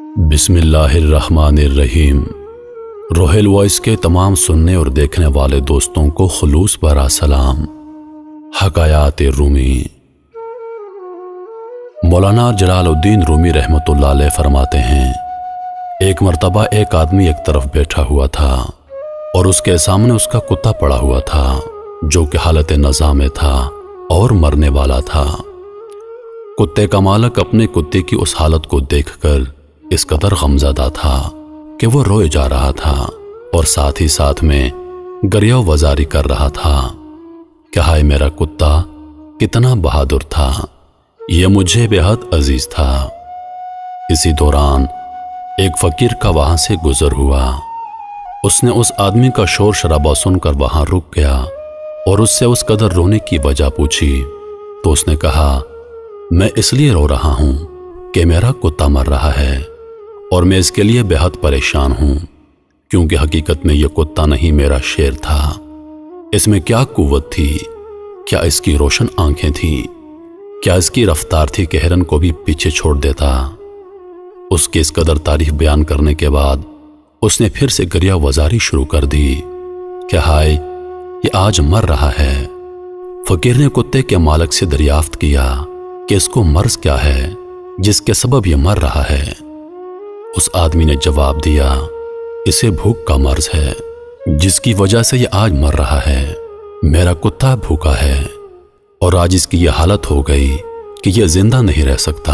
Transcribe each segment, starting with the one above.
بسم اللہ الرحمن الرحیم۔ روحل وائس کے تمام سننے اور دیکھنے والے دوستوں کو خلوص برا سلام۔ حکایات رومی۔ مولانا جلال الدین رومی رحمۃ اللہ علیہ فرماتے ہیں، ایک مرتبہ ایک آدمی ایک طرف بیٹھا ہوا تھا اور اس کے سامنے اس کا کتا پڑا ہوا تھا جو کہ حالت نزا میں تھا اور مرنے والا تھا۔ کتے کا مالک اپنے کتے کی اس حالت کو دیکھ کر اس قدر غمزدہ تھا کہ وہ روئے جا رہا تھا اور ساتھ ہی ساتھ میں گریہ وزاری کر رہا تھا کہ ہائے میرا کتا کتنا بہادر تھا، یہ مجھے بے حد عزیز تھا۔ اسی دوران ایک فقیر کا وہاں سے گزر ہوا۔ اس نے اس آدمی کا شور شرابہ سن کر وہاں رک گیا اور اس سے اس قدر رونے کی وجہ پوچھی تو اس نے کہا، میں اس لیے رو رہا ہوں کہ میرا کتا مر رہا ہے اور میں اس کے لیے بے حد پریشان ہوں، کیونکہ حقیقت میں یہ کتا نہیں میرا شیر تھا۔ اس میں کیا قوت تھی، کیا اس کی روشن آنکھیں تھیں، کیا اس کی رفتار تھی کہ ہرن کو بھی پیچھے چھوڑ دیتا۔ اس کی اس قدر تعریف بیان کرنے کے بعد اس نے پھر سے گریہ وزاری شروع کر دی کہ ہائے یہ آج مر رہا ہے۔ فقیر نے کتے کے مالک سے دریافت کیا کہ اس کو مرض کیا ہے جس کے سبب یہ مر رہا ہے۔ اس آدمی نے جواب دیا، اسے بھوک کا مرض ہے جس کی وجہ سے یہ آج مر رہا ہے۔ میرا کتا بھوکا ہے اور آج اس کی یہ حالت ہو گئی کہ یہ زندہ نہیں رہ سکتا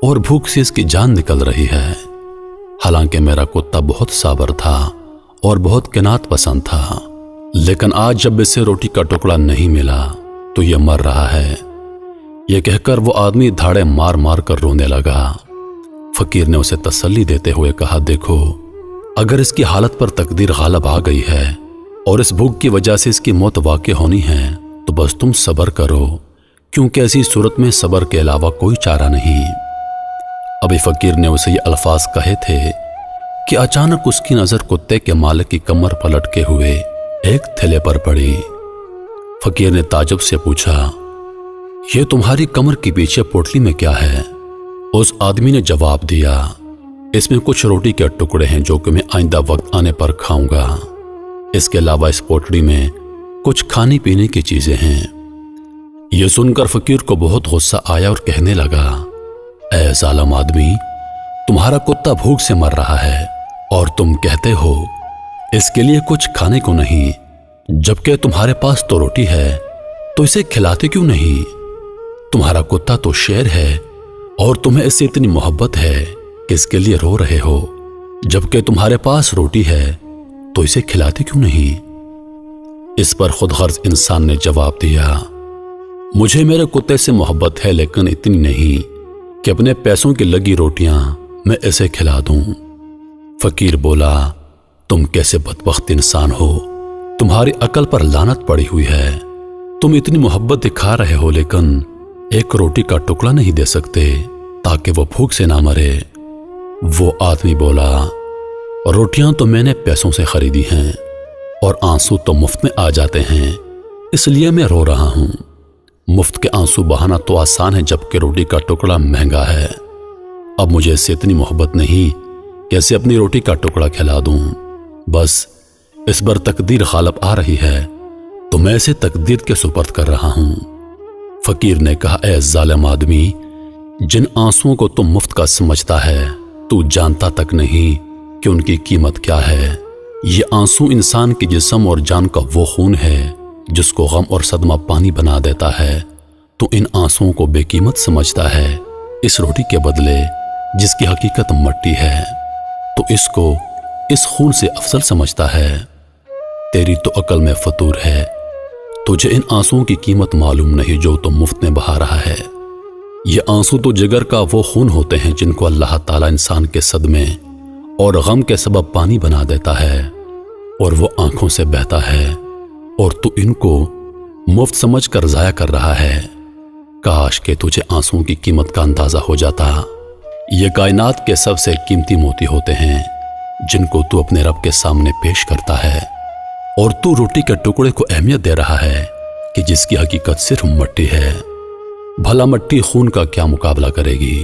اور بھوک سے اس کی جان نکل رہی ہے۔ حالانکہ میرا کتا بہت صابر تھا اور بہت قناعت پسند تھا، لیکن آج جب اسے روٹی کا ٹکڑا نہیں ملا تو یہ مر رہا ہے۔ یہ کہہ کر وہ آدمی دھاڑے مار مار کر رونے لگا۔ فقیر نے اسے تسلی دیتے ہوئے کہا، دیکھو اگر اس کی حالت پر تقدیر غالب آ گئی ہے اور اس بھوک کی وجہ سے اس کی موت واقع ہونی ہے تو بس تم صبر کرو، کیونکہ ایسی صورت میں صبر کے علاوہ کوئی چارہ نہیں۔ ابھی فقیر نے اسے یہ الفاظ کہے تھے کہ اچانک اس کی نظر کتے کے مالک کی کمر پر لٹکے ہوئے ایک تھیلے پر پڑی۔ فقیر نے تعجب سے پوچھا، یہ تمہاری کمر کے پیچھے پوٹلی میں کیا ہے؟ اس آدمی نے جواب دیا، اس میں کچھ روٹی کے ٹکڑے ہیں جو کہ میں آئندہ وقت آنے پر کھاؤں گا۔ اس کے علاوہ اس پوٹلی میں کچھ کھانے پینے کی چیزیں ہیں۔ یہ سن کر فقیر کو بہت غصہ آیا اور کہنے لگا، اے ظالم آدمی، تمہارا کتا بھوک سے مر رہا ہے اور تم کہتے ہو اس کے لیے کچھ کھانے کو نہیں، جبکہ تمہارے پاس تو روٹی ہے تو اسے کھلاتے کیوں نہیں؟ تمہارا کتا تو شیر ہے اور تمہیں اس سے اتنی محبت ہے کہ اس کے لیے رو رہے ہو، جبکہ تمہارے پاس روٹی ہے تو اسے کھلاتے کیوں نہیں؟ اس پر خود غرض انسان نے جواب دیا، مجھے میرے کتے سے محبت ہے لیکن اتنی نہیں کہ اپنے پیسوں کی لگی روٹیاں میں اسے کھلا دوں۔ فقیر بولا، تم کیسے بدبخت انسان ہو، تمہاری عقل پر لعنت پڑی ہوئی ہے۔ تم اتنی محبت دکھا رہے ہو لیکن ایک روٹی کا ٹکڑا نہیں دے سکتے تاکہ وہ بھوک سے نہ مرے۔ وہ آدمی بولا، روٹیاں تو میں نے پیسوں سے خریدی ہیں اور آنسو تو مفت میں آ جاتے ہیں، اس لیے میں رو رہا ہوں۔ مفت کے آنسو بہانا تو آسان ہے جبکہ روٹی کا ٹکڑا مہنگا ہے۔ اب مجھے اس سے اتنی محبت نہیں کہ اسے اپنی روٹی کا ٹکڑا کھلا دوں، بس اس پر تقدیر غالب آ رہی ہے تو میں اسے تقدیر کے سپرد کر رہا ہوں۔ فقیر نے کہا، اے ظالم آدمی، جن آنسوؤں کو تم مفت کا سمجھتا ہے تو جانتا تک نہیں کہ ان کی قیمت کیا ہے۔ یہ آنسو انسان کے جسم اور جان کا وہ خون ہے جس کو غم اور صدمہ پانی بنا دیتا ہے، تو ان آنسوؤں کو بے قیمت سمجھتا ہے اس روٹی کے بدلے جس کی حقیقت مٹی ہے، تو اس کو اس خون سے افضل سمجھتا ہے۔ تیری تو عقل میں فطور ہے، تجھے ان آنسوؤں کی قیمت معلوم نہیں جو تم مفت میں بہا رہا ہے۔ یہ آنسو تو جگر کا وہ خون ہوتے ہیں جن کو اللہ تعالیٰ انسان کے صدمے اور غم کے سبب پانی بنا دیتا ہے اور وہ آنکھوں سے بہتا ہے، اور تو ان کو مفت سمجھ کر ضائع کر رہا ہے۔ کاش کہ تجھے آنسوؤں کی قیمت کا اندازہ ہو جاتا۔ یہ کائنات کے سب سے قیمتی موتی ہوتے ہیں جن کو تو اپنے رب کے سامنے پیش کرتا ہے، اور تو روٹی کے ٹکڑے کو اہمیت دے رہا ہے کہ جس کی حقیقت صرف مٹی ہے۔ بھلا مٹی خون کا کیا مقابلہ کرے گی؟